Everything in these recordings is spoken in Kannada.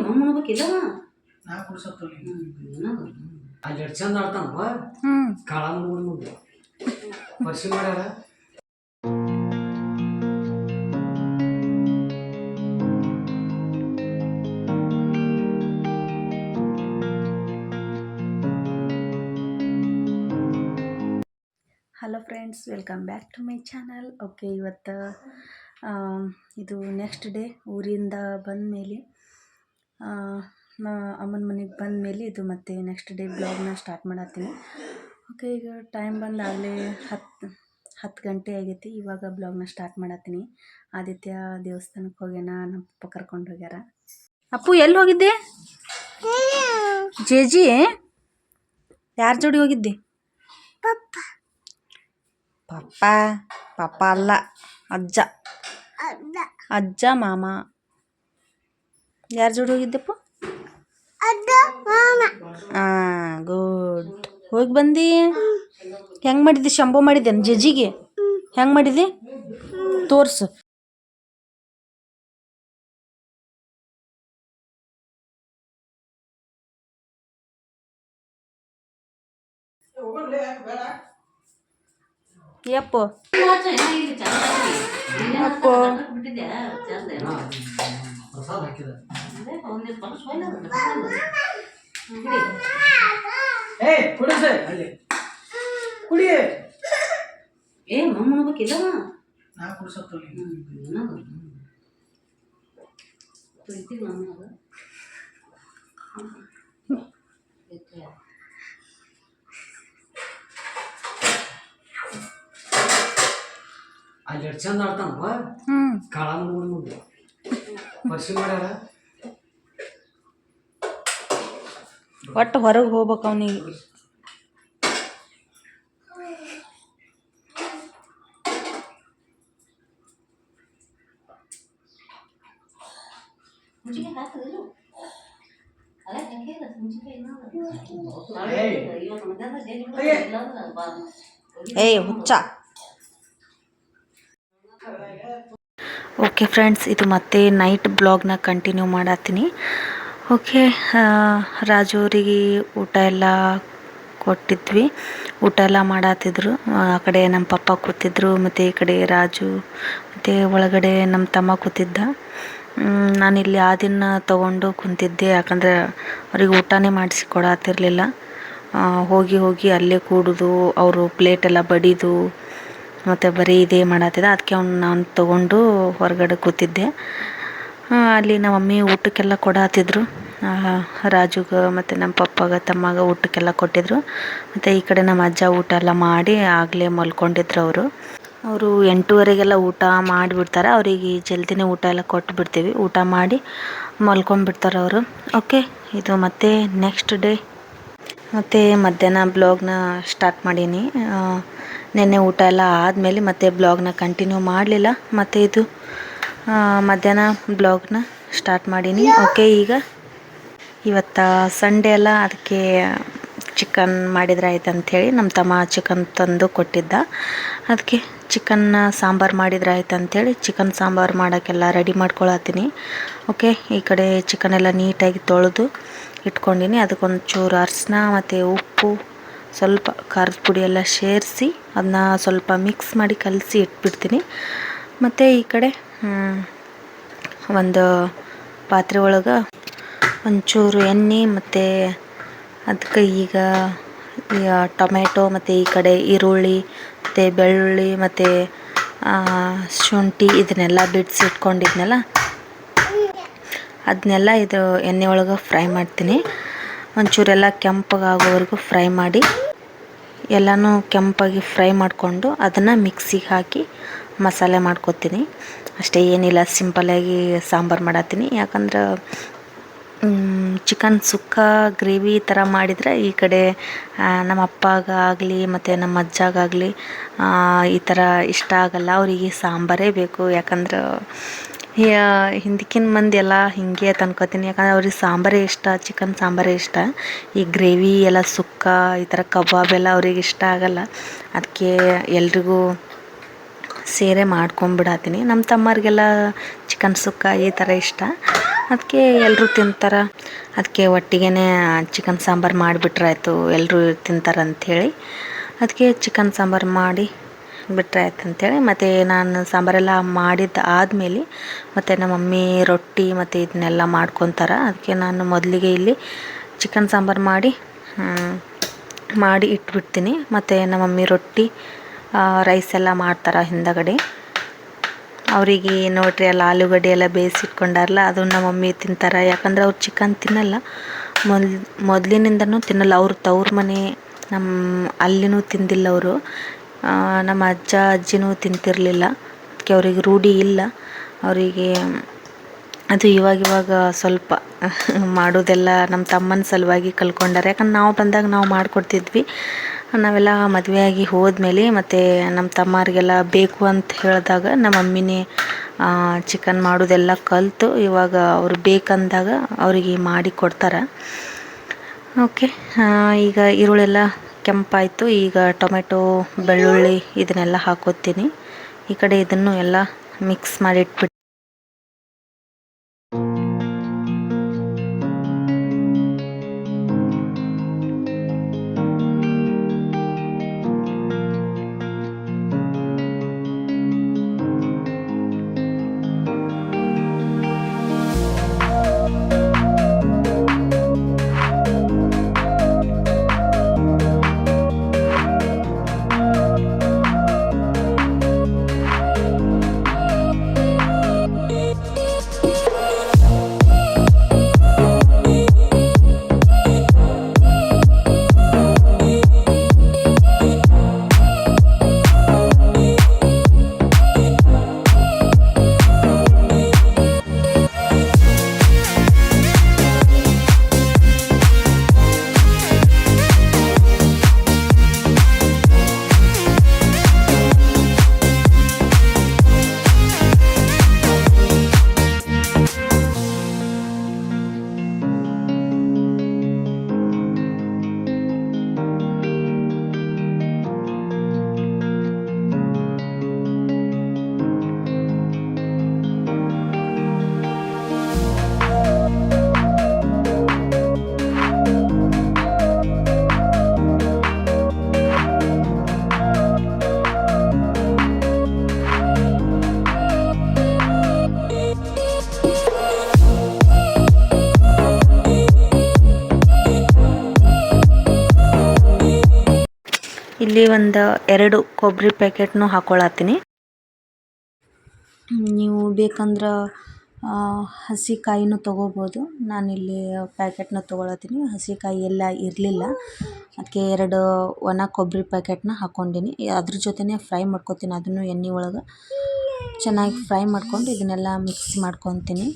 ಮಮ್ಮನಬೇಕಿಲ್ಲ ನಾ ಕುಡ್ಸತ್ತಲ್ಲ ಅಲ್ಲಿ ಎಷ್ಟು ಚಂದ ಆಡ್ತಾನವ ಕಾಳ ಮುಂದೆ ವರ್ಷ ಮಾಡ್ಯಾರ. Hello friends, welcome back to my channel. Okay, ಇವತ್ತು ಇದು ನೆಕ್ಸ್ಟ್ ಡೇ ಊರಿಂದ ಬಂದ ಮೇಲೆ ಅಮ್ಮನ ಮನೆಗೆ ಬಂದ ಮೇಲೆ ಇದು ಮತ್ತೆ ನೆಕ್ಸ್ಟ್ ಡೇ ಬ್ಲಾಗ್ನ ಸ್ಟಾರ್ಟ್ ಮಾಡತ್ತೀನಿ. ಓಕೆ, ಈಗ ಟೈಮ್ ಬಂದಾಗಲೇ 10 ಗಂಟೆ ಆಗೈತಿ. ಇವಾಗ ಬ್ಲಾಗ್ನ ಸ್ಟಾರ್ಟ್ ಮಾಡತ್ತೀನಿ. ಆದಿತ್ಯ ದೇವಸ್ಥಾನಕ್ಕೆ ಹೋಗ್ಯಾನ, ನಮ್ಮ ಪಪ್ಪ ಕರ್ಕೊಂಡು ಹೋಗ್ಯಾರ. ಅಪ್ಪು ಎಲ್ಲಿ ಹೋಗಿದ್ದೆ? ಜೇಜಿ ಯಾರ ಜೋಡಿ ಹೋಗಿದ್ದೆ? ಪಪ್ಪ ಅಲ್ಲ, ಅಜ್ಜ ಮಾಮ. ಯಾರ ಜೋಡಿ ಹೋಗಿದ್ದೆಪ್ಪ? ಗುಡ್. ಹೋಗಿ ಬಂದು ಹೆಂಗೆ ಮಾಡಿದ್ದೆ? ಶಂಭು ಮಾಡಿದ್ದೇನೆ ಜಜ್ಜಿಗೆ. ಹೆಂಗೆ ಮಾಡಿದ್ದೆ ತೋರ್ಸು. ಯಪ್ಪ ಅಪ್ಪ ಮಮ್ಮನಬೇಕಿಲ್ಲ ನಾ ಕುಡ್ಸತ್ತಲ್ಲ ಅಲ್ಲಿ ಎಷ್ಟು ಚಂದ ಆಡ್ತಾನವ ಕಾಳ ಮುಂದೆ ವರ್ಷ ಮಾಡ್ಯಾರ. ಒಟ್ಟು ಹೊರಗೆ ಹೋಗ್ಬೇಕು ಅವನಿಗೆ. ಏಯ್ ಹುಚ್ಚ. ಓಕೆ ಫ್ರೆಂಡ್ಸ್, ಇದು ಮತ್ತೆ ನೈಟ್ ಬ್ಲಾಗ್ನ ಕಂಟಿನ್ಯೂ ಮಾಡತ್ತೀನಿ. ಓಕೆ, ರಾಜು ಅವರಿಗೆ ಊಟ ಎಲ್ಲ ಕೊಟ್ಟಿದ್ವಿ. ಊಟ ಎಲ್ಲ ಮಾಡತ್ತಿದ್ರು. ಆ ಕಡೆ ನಮ್ಮ ಪಪ್ಪ ಕೂತಿದ್ರು, ಮತ್ತು ಈ ಕಡೆ ರಾಜು, ಮತ್ತು ಒಳಗಡೆ ನಮ್ಮ ತಮ್ಮ ಕೂತಿದ್ದ. ನಾನಿಲ್ಲಿ ಆದಿನ ತೊಗೊಂಡು ಕುಂತಿದ್ದೆ, ಯಾಕಂದರೆ ಅವ್ರಿಗೆ ಊಟನೇ ಮಾಡಿಸಿ ಕೊಡತ್ತಿರಲಿಲ್ಲ. ಹೋಗಿ ಹೋಗಿ ಅಲ್ಲೇ ಕೂಡೋದು, ಅವರು ಪ್ಲೇಟೆಲ್ಲ ಬಡಿದು ಮತ್ತು ಬರೀ ಇದೇ ಮಾಡತ್ತಿದ್ದ. ಅದಕ್ಕೆ ನಾನು ತೊಗೊಂಡು ಹೊರಗಡೆ ಕೂತಿದ್ದೆ. ಅಲ್ಲಿ ನಮ್ಮ ಮಮ್ಮಿ ಊಟಕ್ಕೆಲ್ಲ ಕೊಡತ್ತಿದ್ರು. ರಾಜುಗೆ ಮತ್ತು ನಮ್ಮ ಪಪ್ಪಗೆ ತಮ್ಮಗೆ ಊಟಕ್ಕೆಲ್ಲ ಕೊಟ್ಟಿದ್ರು. ಮತ್ತು ಈ ಕಡೆ ನಮ್ಮ ಅಜ್ಜ ಊಟ ಎಲ್ಲ ಮಾಡಿ ಆಗಲೇ ಮಲ್ಕೊಂಡಿದ್ರು. ಅವರು 8:30ಗೆಲ್ಲ ಊಟ ಮಾಡಿಬಿಡ್ತಾರೆ. ಅವರಿಗೆ ಜಲ್ದಿನೇ ಊಟ ಎಲ್ಲ ಕೊಟ್ಟು ಬಿಡ್ತೀವಿ. ಊಟ ಮಾಡಿ ಮಲ್ಕೊಂಡ್ಬಿಡ್ತಾರೆ ಅವರು. ಓಕೆ, ಇದು ಮತ್ತೆ ನೆಕ್ಸ್ಟ್ ಡೇ ಮತ್ತು ಮಧ್ಯಾಹ್ನ ಬ್ಲಾಗ್ನ ಸ್ಟಾರ್ಟ್ ಮಾಡೀನಿ. ನೆನ್ನೆ ಊಟ ಎಲ್ಲ ಆದಮೇಲೆ ಮತ್ತೆ ಬ್ಲಾಗ್ನ ಕಂಟಿನ್ಯೂ ಮಾಡಲಿಲ್ಲ. ಮತ್ತು ಇದು ಮಧ್ಯಾಹ್ನ ಬ್ಲಾಗ್ನ ಸ್ಟಾರ್ಟ್ ಮಾಡೀನಿ. ಓಕೆ, ಈಗ ಇವತ್ತು ಸಂಡೇ ಅಲ್ಲ, ಅದಕ್ಕೆ ಚಿಕನ್ ಮಾಡಿದ್ರೆ ಆಯ್ತು ಅಂಥೇಳಿ ನಮ್ಮ ತಮ್ಮ ಚಿಕನ್ ತಂದು ಕೊಟ್ಟಿದ್ದ. ಅದಕ್ಕೆ ಚಿಕನ್ನ ಸಾಂಬಾರು ಮಾಡಿದ್ರೆ ಆಯ್ತು ಅಂಥೇಳಿ ಚಿಕನ್ ಸಾಂಬಾರು ಮಾಡೋಕ್ಕೆಲ್ಲ ರೆಡಿ ಮಾಡ್ಕೊಳತ್ತೀನಿ. ಓಕೆ, ಈ ಕಡೆ ಚಿಕನ್ ಎಲ್ಲ ನೀಟಾಗಿ ತೊಳೆದು ಇಟ್ಕೊಂಡಿನಿ. ಅದಕ್ಕೊಂಚೂರು ಅರಿಶಿನ ಮತ್ತು ಉಪ್ಪು, ಸ್ವಲ್ಪ ಖಾರದ ಪುಡಿ ಎಲ್ಲ ಸೇರಿಸಿ ಅದನ್ನ ಸ್ವಲ್ಪ ಮಿಕ್ಸ್ ಮಾಡಿ ಕಲಸಿ ಇಟ್ಬಿಡ್ತೀನಿ. ಮತ್ತು ಈ ಕಡೆ ಒಂದು ಪಾತ್ರೆ ಒಳಗೆ ಒಂಚೂರು ಎಣ್ಣೆ, ಮತ್ತು ಅದಕ್ಕೆ ಈಗ ಟೊಮೆಟೊ, ಮತ್ತು ಈ ಕಡೆ ಈರುಳ್ಳಿ, ಮತ್ತು ಬೆಳ್ಳುಳ್ಳಿ, ಮತ್ತು ಶುಂಠಿ ಇದನ್ನೆಲ್ಲ ಬಿಡಿಸಿ ಇಟ್ಕೊಂಡಿದ್ನಲ್ಲ, ಅದನ್ನೆಲ್ಲ ಇದು ಎಣ್ಣೆ ಒಳಗೆ ಫ್ರೈ ಮಾಡ್ತೀನಿ. ಒಂಚೂರೆಲ್ಲ ಕೆಂಪಗಾಗೋವರೆಗೂ ಫ್ರೈ ಮಾಡಿ, ಎಲ್ಲನೂ ಕೆಂಪಾಗಿ ಫ್ರೈ ಮಾಡಿಕೊಂಡು ಅದನ್ನು ಮಿಕ್ಸಿಗೆ ಹಾಕಿ ಮಸಾಲೆ ಮಾಡ್ಕೊತೀನಿ. ಅಷ್ಟೇ, ಏನಿಲ್ಲ, ಸಿಂಪಲ್ಲಾಗಿ ಸಾಂಬಾರು ಮಾಡತ್ತೀನಿ. ಯಾಕಂದ್ರೆ ಚಿಕನ್ ಸುಕ್ಕ ಗ್ರೇವಿ ಥರ ಮಾಡಿದರೆ ಈ ಕಡೆ ನಮ್ಮ ಅಪ್ಪಗಾಗಲಿ ಮತ್ತು ನಮ್ಮ ಅಜ್ಜಗಾಗಲಿ ಈ ಥರ ಇಷ್ಟ ಆಗಲ್ಲ. ಅವರಿಗೆ ಸಾಂಬಾರೇ ಬೇಕು. ಯಾಕಂದ್ರೆ ಹಿಂದಕ್ಕಿನ ಮಂದಿ ಎಲ್ಲ ಹಿಂಗೆ ತಂದ್ಕೊತೀನಿ. ಯಾಕಂದ್ರೆ ಅವ್ರಿಗೆ ಸಾಂಬಾರೇ ಇಷ್ಟ, ಚಿಕನ್ ಸಾಂಬಾರೇ ಇಷ್ಟ. ಈ ಗ್ರೇವಿ ಎಲ್ಲ ಸುಕ್ಕ, ಈ ಥರ ಕಬಾಬ್ ಎಲ್ಲ ಅವ್ರಿಗೆ ಇಷ್ಟ ಆಗಲ್ಲ. ಅದಕ್ಕೆ ಎಲ್ರಿಗೂ ಸೇರೆ ಮಾಡ್ಕೊಂಬಿಡತ್ತೀನಿ. ನಮ್ಮ ತಮ್ಮರಿಗೆಲ್ಲ ಚಿಕನ್ ಸುಕ್ಕ ಈ ಥರ ಇಷ್ಟ. ಅದಕ್ಕೆ ಎಲ್ಲರೂ ತಿಂತಾರೆ, ಅದಕ್ಕೆ ಒಟ್ಟಿಗೆ ಚಿಕನ್ ಸಾಂಬಾರು ಮಾಡಿಬಿಟ್ರಾಯ್ತು, ಎಲ್ಲರೂ ತಿಂತಾರಂಥೇಳಿ ಅದಕ್ಕೆ ಚಿಕನ್ ಸಾಂಬಾರು ಮಾಡಿ ಬಿಟ್ಟರೆ ಆಯ್ತು ಅಂಥೇಳಿ. ಮತ್ತು ನಾನು ಸಾಂಬಾರೆಲ್ಲ ಮಾಡಿದ್ದು ಆದಮೇಲೆ ಮತ್ತು ನಮ್ಮ ಮಮ್ಮಿ ರೊಟ್ಟಿ ಮತ್ತು ಇದನ್ನೆಲ್ಲ ಮಾಡ್ಕೊತಾರೆ. ಅದಕ್ಕೆ ನಾನು ಮೊದಲಿಗೆ ಇಲ್ಲಿ ಚಿಕನ್ ಸಾಂಬಾರು ಮಾಡಿ ಇಟ್ಬಿಡ್ತೀನಿ. ಮತ್ತು ನಮ್ಮ ಮಮ್ಮಿ ರೊಟ್ಟಿ ರೈಸ್ ಎಲ್ಲ ಮಾಡ್ತಾರೆ ಹಿಂದಗಡೆ. ಅವರಿಗೆ ನೋಡ್ರಿ ಎಲ್ಲ ಆಲೂಗಡ್ಡೆ ಎಲ್ಲ ಬೇಯಿಸಿಟ್ಕೊಂಡಾರಲ್ಲ, ಅದು ನಮ್ಮ ಮಮ್ಮಿ ತಿಂತಾರೆ. ಯಾಕಂದ್ರೆ ಅವ್ರು ಚಿಕನ್ ತಿನ್ನಲ್ಲ, ಮೊದಲಿನಿಂದನೂ ತಿನ್ನಲ್ಲ. ಅವ್ರು ತವ್ರ ಮನೆ ಅಲ್ಲಿನೂ ತಿಂದಿಲ್ಲ ಅವರು. ನಮ್ಮ ಅಜ್ಜ ಅಜ್ಜಿನೂ ತಿಂತಿರಲಿಲ್ಲ, ಅದಕ್ಕೆ ಅವ್ರಿಗೆ ರೂಢಿ ಇಲ್ಲ. ಅವರಿಗೆ ಅದು ಇವಾಗ ಸ್ವಲ್ಪ ಮಾಡೋದೆಲ್ಲ ನಮ್ಮ ತಮ್ಮನ ಸಲುವಾಗಿ ಕಲ್ತ್ಕೊಂಡಾರೆ. ಯಾಕಂದ್ರೆ ನಾವು ಬಂದಾಗ ನಾವು ಮಾಡಿಕೊಡ್ತಿದ್ವಿ. ನಾವೆಲ್ಲ ಮದುವೆಯಾಗಿ ಹೋದ್ಮೇಲೆ ಮತ್ತು ನಮ್ಮ ತಮ್ಮರಿಗೆಲ್ಲ ಬೇಕು ಅಂತ ಹೇಳಿದಾಗ ನಮ್ಮ ಮಮ್ಮಿನೇ ಚಿಕನ್ ಮಾಡೋದೆಲ್ಲ ಕಲಿತು ಇವಾಗ ಅವ್ರು ಬೇಕಂದಾಗ ಅವರಿಗೆ ಮಾಡಿ ಕೊಡ್ತಾರೆ. ಓಕೆ, ಈಗ ಈರುಳ್ಳೆಲ್ಲ ಕೆಂಪಾಯಿತು. ಈಗ ಟೊಮೆಟೊ, ಬೆಳ್ಳುಳ್ಳಿ ಇದನ್ನೆಲ್ಲ ಹಾಕೋತೀನಿ. ಈ ಕಡೆ ಇದನ್ನು ಎಲ್ಲ ಮಿಕ್ಸ್ ಮಾಡಿ ಇಟ್ಬಿಟ್ಟು ಇಲ್ಲಿ ಒಂದು 2 ಕೊಬ್ಬರಿ ಪ್ಯಾಕೆಟ್ನು ಹಾಕ್ಕೊಳತ್ತೀನಿ. ನೀವು ಬೇಕಂದ್ರೆ ಹಸಿ ಕಾಯಿನೂ ತೊಗೋಬೋದು. ನಾನಿಲ್ಲಿ ಪ್ಯಾಕೆಟ್ನ ತೊಗೊಳತ್ತೀನಿ. ಹಸಿ ಕಾಯಿ ಎಲ್ಲ ಇರಲಿಲ್ಲ, ಅದಕ್ಕೆ 2 ಒಣ ಕೊಬ್ಬರಿ ಪ್ಯಾಕೆಟ್ನ ಹಾಕ್ಕೊಂಡೀನಿ. ಅದ್ರ ಜೊತೆನೇ ಫ್ರೈ ಮಾಡ್ಕೊತೀನಿ, ಅದನ್ನು ಎಣ್ಣೆ ಒಳಗೆ ಚೆನ್ನಾಗಿ ಫ್ರೈ ಮಾಡ್ಕೊಂಡು ಇದನ್ನೆಲ್ಲ ಮಿಕ್ಸ್ ಮಾಡ್ಕೊತೀನಿ.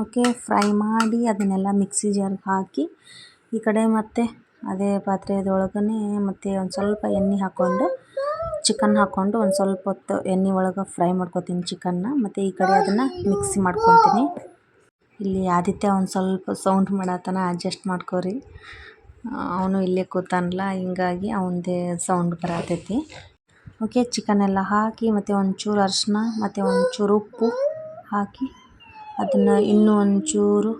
ಓಕೆ, ಫ್ರೈ ಮಾಡಿ ಅದನ್ನೆಲ್ಲ ಮಿಕ್ಸಿ ಜಾರ್ಗೆ ಹಾಕಿ ಈ ಕಡೆ ಮತ್ತೆ ಅದೇ ಪಾತ್ರೆದೊಳಗನೆ ಮತ್ತೆ ಒಂದು ಸ್ವಲ್ಪ ಎಣ್ಣೆ ಹಾಕ್ಕೊಂಡು ಚಿಕನ್ ಹಾಕ್ಕೊಂಡು ಒಂದು ಸ್ವಲ್ಪ ಹೊತ್ತು ಎಣ್ಣೆ ಒಳಗೆ ಫ್ರೈ ಮಾಡ್ಕೊತೀನಿ ಚಿಕನ್ನ. ಮತ್ತು ಈ ಕಡೆ ಅದನ್ನು ಮಿಕ್ಸಿ ಮಾಡ್ಕೊತೀನಿ. ಇಲ್ಲಿ ಆದಿತ್ಯ ಒಂದು ಸ್ವಲ್ಪ ಸೌಂಡ್ ಮಾಡತ್ತಾನ, ಅಡ್ಜಸ್ಟ್ ಮಾಡ್ಕೋರಿ. ಅವನು ಇಲ್ಲೇ ಕೂತಾನಲ್ಲ, ಹಿಂಗಾಗಿ ಅವನದೇ ಸೌಂಡ್ ಬರತೈತಿ. ಓಕೆ, ಚಿಕನ್ ಎಲ್ಲ ಹಾಕಿ ಮತ್ತು ಒಂಚೂರು ಅರಿಶಿನ ಮತ್ತು ಒಂಚೂರು ಉಪ್ಪು ಹಾಕಿ ಅದನ್ನು ಇನ್ನೂ ಒಂಚೂರು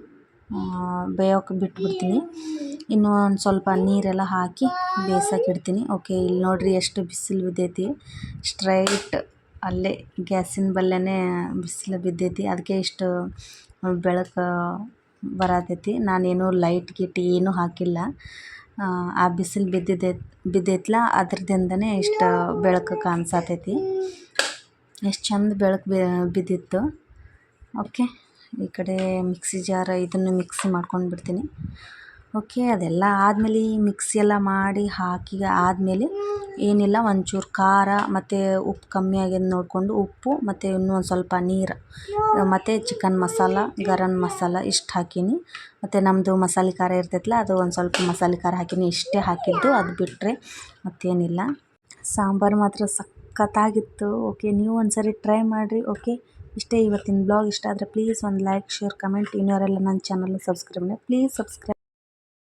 ಬೇಯೋಕೆ ಬಿಟ್ಬಿಡ್ತೀನಿ. ಇನ್ನೂ ಒಂದು ಸ್ವಲ್ಪ ನೀರೆಲ್ಲ ಹಾಕಿ ಬೇಯಿಸೋಕೆ ಇಡ್ತೀನಿ. ಓಕೆ, ಇಲ್ಲಿ ನೋಡಿರಿ ಎಷ್ಟು ಬಿಸಿಲು ಬಿದ್ದೈತಿ. ಸ್ಟ್ರೈಟ್ ಅಲ್ಲೇ ಗ್ಯಾಸಿನ ಬಲ್ಲೆನೇ ಬಿಸಿಲು ಬಿದ್ದೈತಿ, ಅದಕ್ಕೆ ಇಷ್ಟು ಬೆಳಕು ಬರತೈತಿ. ನಾನೇನು ಲೈಟ್ ಗಿಟ್ ಏನೂ ಹಾಕಿಲ್ಲ. ಆ ಬಿಸಿಲು ಬಿದ್ದೈತಲ್ಲ ಅದ್ರದಿಂದನೇ ಇಷ್ಟು ಬೆಳಕು ಕಾಣಿಸತೈತಿ. ಎಷ್ಟು ಚಂದ ಬೆಳಕು ಬಿದ್ದಿತ್ತು. ಓಕೆ, ಈ ಕಡೆ ಮಿಕ್ಸಿ ಜಾರ್ ಇದನ್ನು ಮಿಕ್ಸಿ ಮಾಡ್ಕೊಂಡು ಬಿಡ್ತೀನಿ. ಓಕೆ, ಅದೆಲ್ಲ ಆದಮೇಲೆ ಮಿಕ್ಸಿ ಎಲ್ಲ ಮಾಡಿ ಹಾಕಿ ಆದಮೇಲೆ ಏನಿಲ್ಲ, ಒಂಚೂರು ಖಾರ ಮತ್ತು ಉಪ್ಪು ಕಮ್ಮಿ ಆಗ್ಯದ ನೋಡಿಕೊಂಡು ಉಪ್ಪು ಮತ್ತು ಇನ್ನೂ ಒಂದು ಸ್ವಲ್ಪ ನೀರು ಮತ್ತು ಚಿಕನ್ ಮಸಾಲ, ಗರಂ ಮಸಾಲ ಇಷ್ಟು ಹಾಕೀನಿ. ಮತ್ತು ನಮ್ಮದು ಮಸಾಲೆ ಖಾರ ಇರ್ತೈತಲ್ಲ, ಅದು ಒಂದು ಸ್ವಲ್ಪ ಮಸಾಲೆ ಖಾರ ಹಾಕೀನಿ. ಇಷ್ಟೇ ಹಾಕಿದ್ದು, ಅದು ಬಿಟ್ಟರೆ ಮತ್ತೇನಿಲ್ಲ. ಸಾಂಬಾರು ಮಾತ್ರ ಸಖತ್ತಾಗಿತ್ತು. ಓಕೆ, ನೀವು ಒಂದ್ಸರಿ ಟ್ರೈ ಮಾಡಿರಿ. ಓಕೆ, ಇಷ್ಟೇ ಇವತ್ತಿನ ಬ್ಲಾಗ್. ಇಷ್ಟ ಆದರೆ ಪ್ಲೀಸ್ ಒಂದು ಲೈಕ್, ಶೇರ್, ಕಮೆಂಟ್. ಇನ್ನೂ ಯಾರೆಲ್ಲ ನನ್ನ ಚಾನಲ್ನ ಸಬ್ಸ್ಕ್ರೈಬ್ ಮಾಡಿ ಪ್ಲೀಸ್ ಸಬ್ಸ್ಕ್ರೈಬ್.